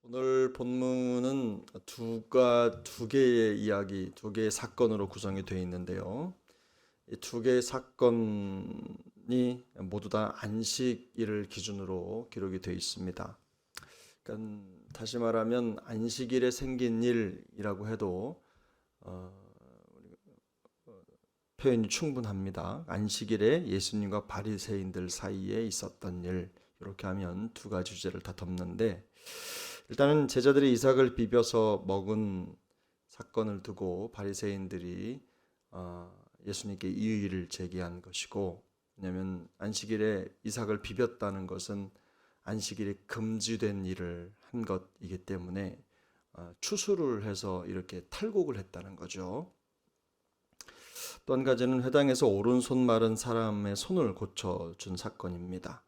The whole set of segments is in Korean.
오늘 본문은 두 개의 이야기, 두 개의 사건으로 구성이 되어 있는데요. 이 두 개의 사건이 모두 다 안식일을 기준으로 기록이 되어 있습니다. 그러니까 다시 말하면 안식일에 생긴 일이라고 해도 표현이 충분합니다. 안식일에 예수님과 바리새인들 사이에 있었던 일, 이렇게 하면 두 가지 주제를 다 덮는데, 일단은 제자들이 이삭을 비벼서 먹은 사건을 두고 바리새인들이 예수님께 이의를 제기한 것이고, 왜냐하면 안식일에 이삭을 비볐다는 것은 안식일에 금지된 일을 한 것이기 때문에 추수를 해서 이렇게 탈곡을 했다는 거죠. 또 한 가지는 회당에서 오른손 마른 사람의 손을 고쳐준 사건입니다.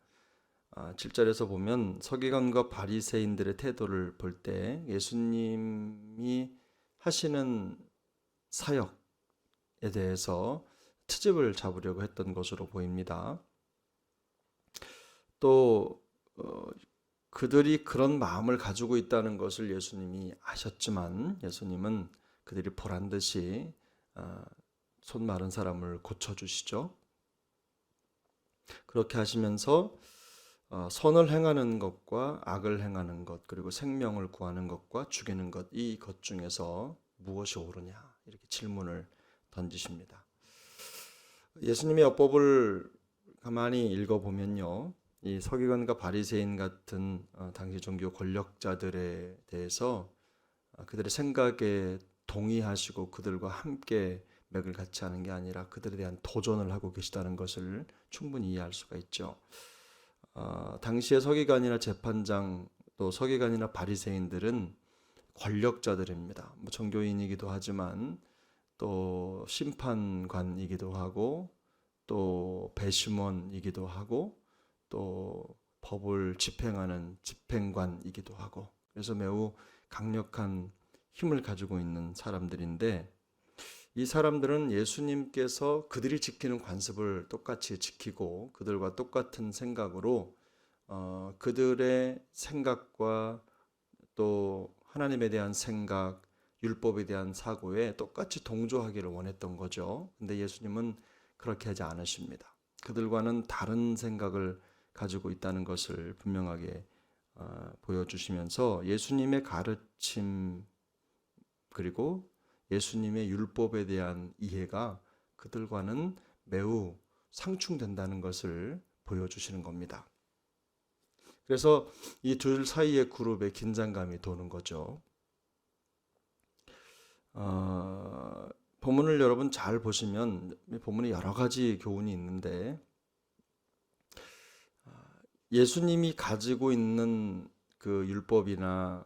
7절에서 보면 서기관과 바리새인들의 태도를 볼 때 예수님이 하시는 사역에 대해서 트집을 잡으려고 했던 것으로 보입니다. 또 그들이 그런 마음을 가지고 있다는 것을 예수님이 아셨지만 예수님은 그들이 보란 듯이 손 마른 사람을 고쳐주시죠. 그렇게 하시면서 선을 행하는 것과 악을 행하는 것, 그리고 생명을 구하는 것과 죽이는 것, 이 것 중에서 무엇이 옳으냐, 이렇게 질문을 던지십니다. 예수님의 여법을 가만히 읽어보면요, 이 서기관과 바리새인 같은 당시 종교 권력자들에 대해서 그들의 생각에 동의하시고 그들과 함께 맥을 같이 하는 게 아니라 그들에 대한 도전을 하고 계시다는 것을 충분히 이해할 수가 있죠. 당시의 서기관이나 재판장, 또 서기관이나 바리새인들은 권력자들입니다. 종교인이기도 하지만 또 심판관이기도 하고 또 배심원이기도 하고 또 법을 집행하는 집행관이기도 하고, 그래서 매우 강력한 힘을 가지고 있는 사람들인데, 이 사람들은 예수님께서 그들이 지키는 관습을 똑같이 지키고 그들과 똑같은 생각으로 그들의 생각과 또 하나님에 대한 생각, 율법에 대한 사고에 똑같이 동조하기를 원했던 거죠. 근데 예수님은 그렇게 하지 않으십니다. 그들과는 다른 생각을 가지고 있다는 것을 분명하게 보여주시면서 예수님의 가르침, 그리고 예수님의 율법에 대한 이해가 그들과는 매우 상충된다는 것을 보여주시는 겁니다. 그래서 이 둘 사이의 그룹에 긴장감이 도는 거죠. 본문을 여러분 잘 보시면 본문에 여러 가지 교훈이 있는데, 예수님이 가지고 있는 그 율법이나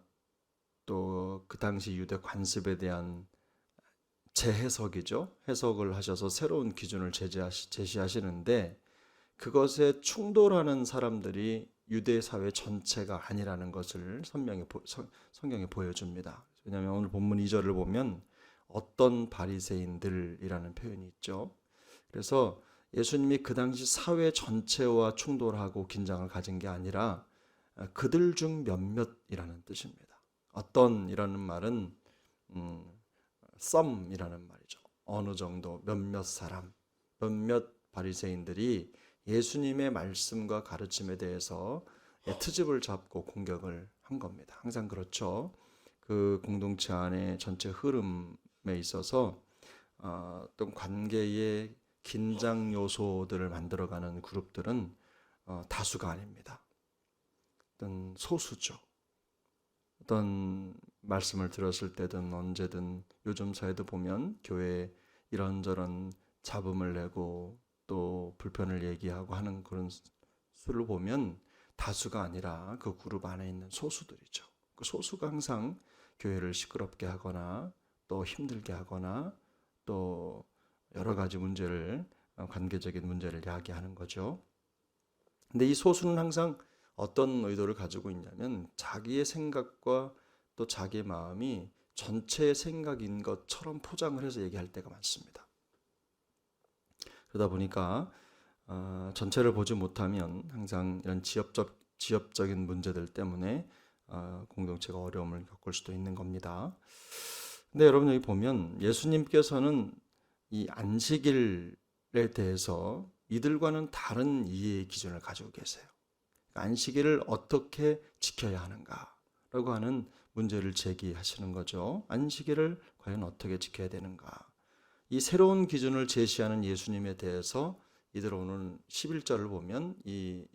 또 그 당시 유대 관습에 대한 재해석이죠. 해석을 하셔서 새로운 기준을 제시하시는데, 그것에 충돌하는 사람들이 유대 사회 전체가 아니라는 것을 성경이 보여줍니다. 왜냐하면 오늘 본문 2절을 보면 어떤 바리새인들이라는 표현이 있죠. 그래서 예수님이 그 당시 사회 전체와 충돌하고 긴장을 가진 게 아니라 그들 중 몇몇이라는 뜻입니다. 어떤이라는 말은 some이라는 말이죠. 어느 정도, 몇몇 사람, 몇몇 바리새인들이 예수님의 말씀과 가르침에 대해서 트집을 잡고 공격을 한 겁니다. 항상 그렇죠. 그 공동체 안에 전체 흐름에 있어서 어떤 관계의 긴장 요소들을 만들어가는 그룹들은 다수가 아닙니다. 어떤 소수죠. 어떤 말씀을 들었을 때든 언제든 요즘 사회도 보면 교회에 이런저런 잡음을 내고 또 불편을 얘기하고 하는 그런 수를 보면 다수가 아니라 그 그룹 안에 있는 소수들이죠. 그 소수가 항상 교회를 시끄럽게 하거나 또 힘들게 하거나 또 여러 가지 문제를, 관계적인 문제를 야기하는 거죠. 근데 이 소수는 항상 어떤 의도를 가지고 있냐면 자기의 생각과 또 자기의 마음이 전체의 생각인 것처럼 포장을 해서 얘기할 때가 많습니다. 그러다 보니까 전체를 보지 못하면 항상 이런 지엽적인 문제들 때문에 공동체가 어려움을 겪을 수도 있는 겁니다. 근데 여러분 여기 보면 예수님께서는 이 안식일에 대해서 이들과는 다른 이해의 기준을 가지고 계세요. 안식일을 어떻게 지켜야 하는가라고 하는 문제를 제기하시는 거죠. 안식일을 과연 어떻게 지켜야 되는가? 이 새로운 기준을 제시하는 예수님에 대해서 이들 오늘 11절을 보면 이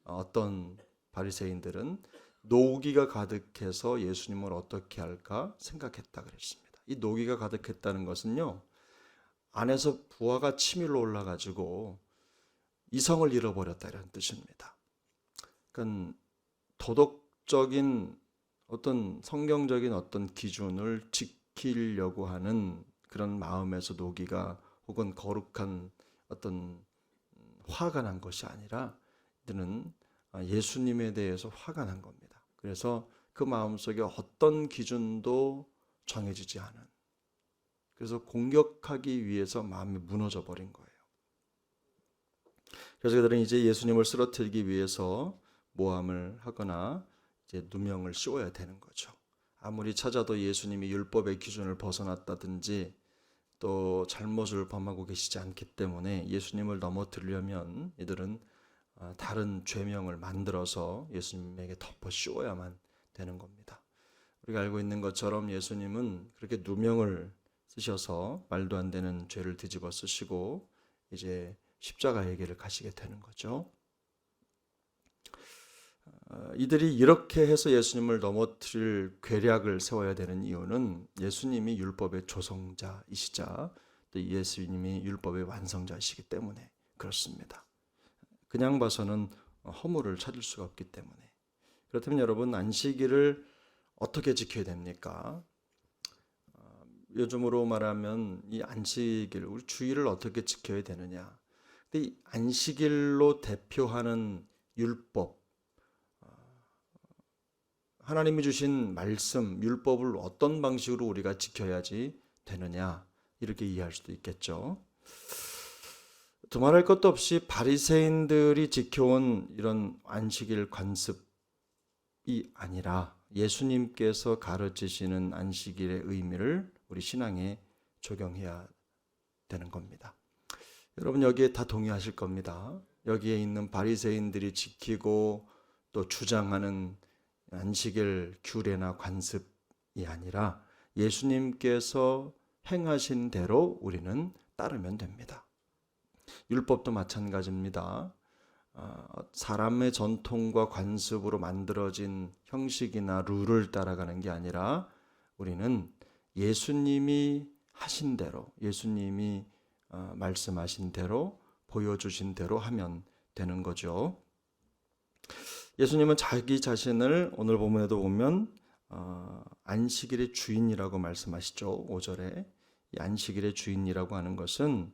어떤 바리새인들은 노기가 가득해서 예수님을 어떻게 할까 생각했다 그랬습니다. 이 노기가 가득했다는 것은요, 안에서 부하가 치밀러 올라가지고 이성을 잃어버렸다 이런 뜻입니다. 그러니까 도덕적인 어떤 성경적인 어떤 기준을 지키려고 하는 그런 마음에서 노기가 혹은 거룩한 어떤 화가 난 것이 아니라 이들은 예수님에 대해서 화가 난 겁니다. 그래서 그 마음속에 어떤 기준도 정해지지 않은, 그래서 공격하기 위해서 마음이 무너져 버린 거예요. 그래서 그들은 이제 예수님을 쓰러뜨리기 위해서 모함을 하거나 이제 누명을 씌워야 되는 거죠. 아무리 찾아도 예수님이 율법의 기준을 벗어났다든지 또 잘못을 범하고 계시지 않기 때문에 예수님을 넘어뜨리려면 이들은 다른 죄명을 만들어서 예수님에게 덮어 씌워야만 되는 겁니다. 우리가 알고 있는 것처럼 예수님은 그렇게 누명을 쓰셔서 말도 안 되는 죄를 뒤집어 쓰시고 이제 십자가의 길을 가시게 되는 거죠. 이들이 이렇게 해서 예수님을 넘어뜨릴 괴략을 세워야 되는 이유는 예수님이 율법의 조성자이시자 또 예수님이 율법의 완성자이시기 때문에 그렇습니다. 그냥 봐서는 허물을 찾을 수가 없기 때문에. 그렇다면 여러분, 안식일을 어떻게 지켜야 됩니까? 요즘으로 말하면 이 안식일, 우리 주일을 어떻게 지켜야 되느냐? 근데 이 안식일로 대표하는 율법, 하나님이 주신 말씀, 율법을 어떤 방식으로 우리가 지켜야지 되느냐, 이렇게 이해할 수도 있겠죠. 두말할 것도 없이 바리새인들이 지켜온 이런 안식일 관습이 아니라 예수님께서 가르치시는 안식일의 의미를 우리 신앙에 적용해야 되는 겁니다. 여러분 여기에 다 동의하실 겁니다. 여기에 있는 바리새인들이 지키고 또 주장하는 안식일 규례나 관습이 아니라 예수님께서 행하신 대로 우리는 따르면 됩니다. 율법도 마찬가지입니다. 사람의 전통과 관습으로 만들어진 형식이나 룰을 따라가는 게 아니라 우리는 예수님이 하신 대로, 예수님이 말씀하신 대로, 보여주신 대로 하면 되는 거죠. 예수님은 자기 자신을 오늘 본문에도 보면 안식일의 주인이라고 말씀하시죠. 5절에 이 안식일의 주인이라고 하는 것은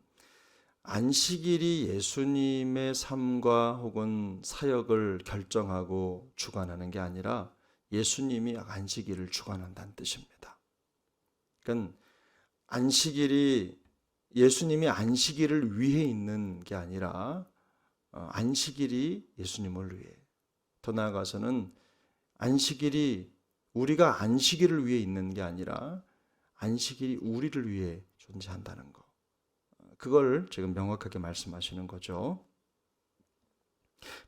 안식일이 예수님의 삶과 혹은 사역을 결정하고 주관하는 게 아니라 예수님이 안식일을 주관한다는 뜻입니다. 그러니까 안식일이 예수님이 안식일을 위해 있는 게 아니라 안식일이 예수님을 위해, 더 나아가서는 안식일이 우리가 안식일을 위해 있는 게 아니라 안식일이 우리를 위해 존재한다는 것, 그걸 지금 명확하게 말씀하시는 거죠.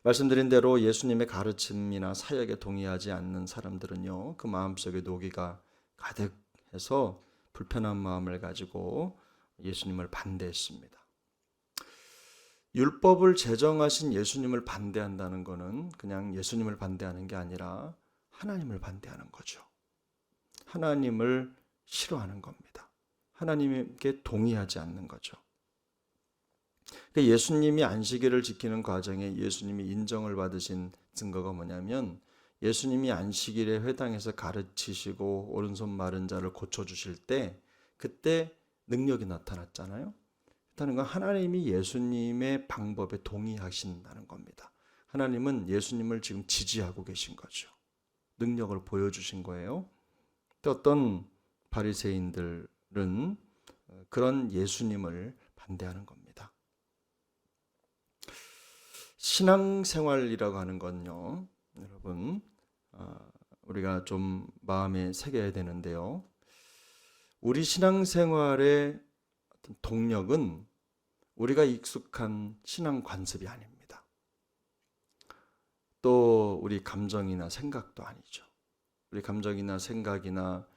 말씀드린 대로 예수님의 가르침이나 사역에 동의하지 않는 사람들은요, 그 마음속에 노기가 가득해서 불편한 마음을 가지고 예수님을 반대했습니다. 율법을 제정하신 예수님을 반대한다는 것은 그냥 예수님을 반대하는 게 아니라 하나님을 반대하는 거죠. 하나님을 싫어하는 겁니다. 하나님께 동의하지 않는 거죠. 예수님이 안식일을 지키는 과정에 예수님이 인정을 받으신 증거가 뭐냐면 예수님이 안식일에 회당에서 가르치시고 오른손 마른 자를 고쳐주실 때 그때 능력이 나타났잖아요. 그렇다는 건 하나님이 예수님의 방법에 동의하신다는 겁니다. 하나님은 예수님을 지금 지지하고 계신 거죠. 능력을 보여주신 거예요. 또 어떤 바리새인들은 그런 예수님을 반대하는 겁니다. 신앙생활이라고 하는 건요, 여러분, 우리가 좀 마음에 새겨야 되는데요. 우리 신앙생활의 어떤 동력은 우리가 익숙한 신앙 관습이 아닙니다. 또 우리 감정이나 생각도 아니죠. 우리 감정이나 생각이나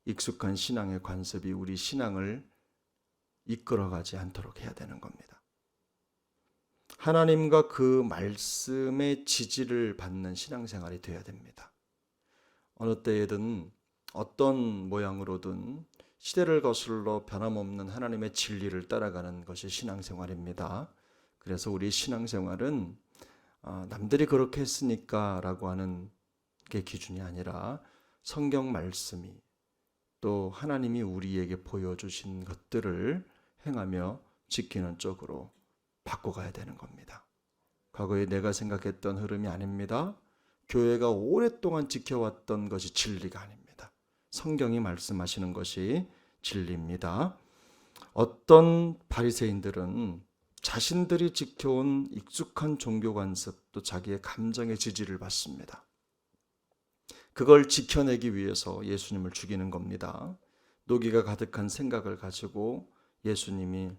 익숙한 신앙의 관습이 우리 신앙을 이끌어가지 않도록 해야 되는 겁니다. 하나님과 그 말씀의 지지를 받는 신앙생활이 되어야 됩니다. 어느 때에든 어떤 모양으로든 시대를 거슬러 변함없는 하나님의 진리를 따라가는 것이 신앙생활입니다. 그래서 우리 신앙생활은 남들이 그렇게 했으니까 라고 하는 게 기준이 아니라 성경 말씀이 또 하나님이 우리에게 보여주신 것들을 행하며 지키는 쪽으로 바꿔가야 되는 겁니다. 과거에 내가 생각했던 흐름이 아닙니다. 교회가 오랫동안 지켜왔던 것이 진리가 아닙니다. 성경이 말씀하시는 것이 진리입니다. 어떤 바리새인들은 자신들이 지켜온 익숙한 종교 관습 또 자기의 감정의 지지를 받습니다. 그걸 지켜내기 위해서 예수님을 죽이는 겁니다. 노기가 가득한 생각을 가지고 예수님을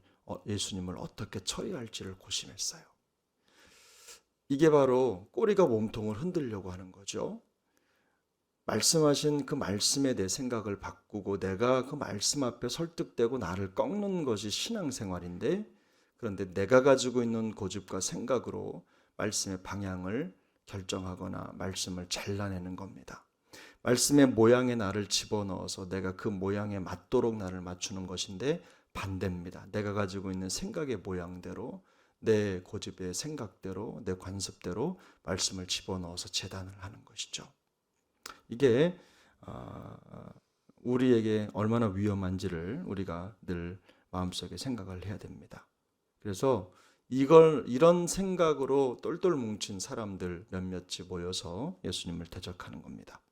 어떻게 처리할지를 고심했어요. 이게 바로 꼬리가 몸통을 흔들려고 하는 거죠. 말씀하신 그 말씀에 내 생각을 바꾸고 내가 그 말씀 앞에 설득되고 나를 꺾는 것이 신앙생활인데, 그런데 내가 가지고 있는 고집과 생각으로 말씀의 방향을 결정하거나 말씀을 잘라내는 겁니다. 말씀의 모양에 나를 집어넣어서 내가 그 모양에 맞도록 나를 맞추는 것인데 반대입니다. 내가 가지고 있는 생각의 모양대로 내 고집의 생각대로 내 관습대로 말씀을 집어넣어서 재단을 하는 것이죠. 이게 우리에게 얼마나 위험한지를 우리가 늘 마음속에 생각을 해야 됩니다. 그래서 이런 생각으로 똘똘 뭉친 사람들 몇몇이 모여서 예수님을 대적하는 겁니다.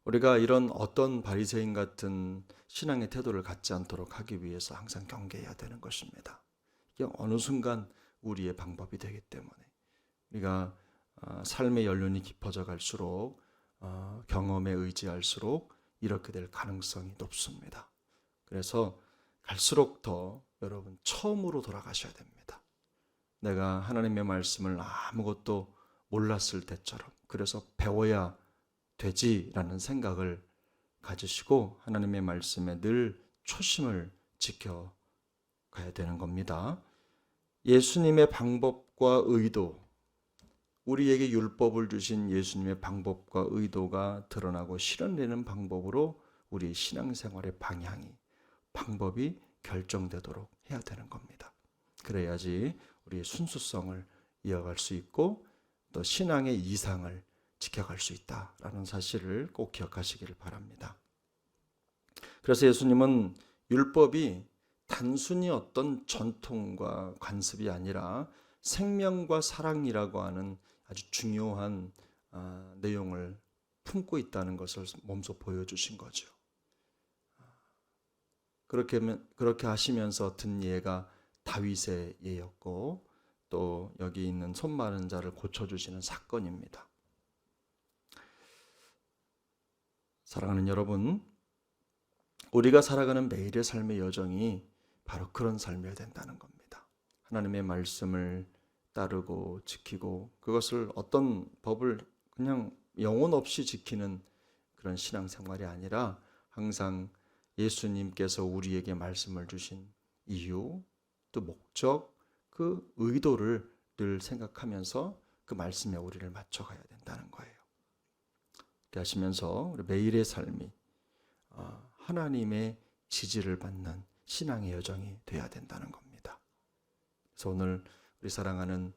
우리가 이런 어떤 바리새인 같은 신앙의 태도를 갖지 않도록 하기 위해서 항상 경계해야 되는 것입니다. 이게 어느 순간 우리의 방법이 되기 때문에 우리가 삶의 연륜이 깊어져 갈수록 경험에 의지할수록 이렇게 될 가능성이 높습니다. 그래서 갈수록 더 여러분 처음으로 돌아가셔야 됩니다. 내가 하나님의 말씀을 아무것도 몰랐을 때처럼 그래서 배워야 되지라는 생각을 가지시고 하나님의 말씀에 늘 초심을 지켜가야 되는 겁니다. 예수님의 방법과 의도, 우리에게 율법을 주신 예수님의 방법과 의도가 드러나고 실현되는 방법으로 우리 신앙생활의 방법이 결정되도록 해야 되는 겁니다. 그래야지 우리의 순수성을 이어갈 수 있고 또 신앙의 이상을 지켜갈 수 있다라는 사실을 꼭 기억하시기를 바랍니다. 그래서 예수님은 율법이 단순히 어떤 전통과 관습이 아니라 생명과 사랑이라고 하는 아주 중요한 내용을 품고 있다는 것을 몸소 보여주신 거죠. 그렇게 하시면서 든 예가 다윗의 예였고 또 여기 있는 손 마른 자를 고쳐주시는 사건입니다. 사랑하는 여러분, 우리가 살아가는 매일의 삶의 여정이 바로 그런 삶이어야 된다는 겁니다. 하나님의 말씀을 따르고 지키고 그것을 어떤 법을 그냥 영혼 없이 지키는 그런 신앙생활이 아니라 항상 예수님께서 우리에게 말씀을 주신 이유, 또 목적, 그 의도를 늘 생각하면서 그 말씀에 우리를 맞춰가야 된다는 거예요. 이렇게 하시면서 우리 매일의 삶이 하나님의 지지를 받는 신앙의 여정이 되어야 된다는 겁니다. 그래서 오늘 우리 사랑하는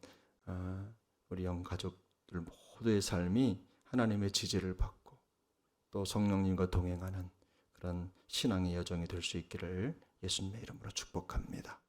우리 영가족들 모두의 삶이 하나님의 지지를 받고 또 성령님과 동행하는 그런 신앙의 여정이 될 수 있기를 예수님의 이름으로 축복합니다.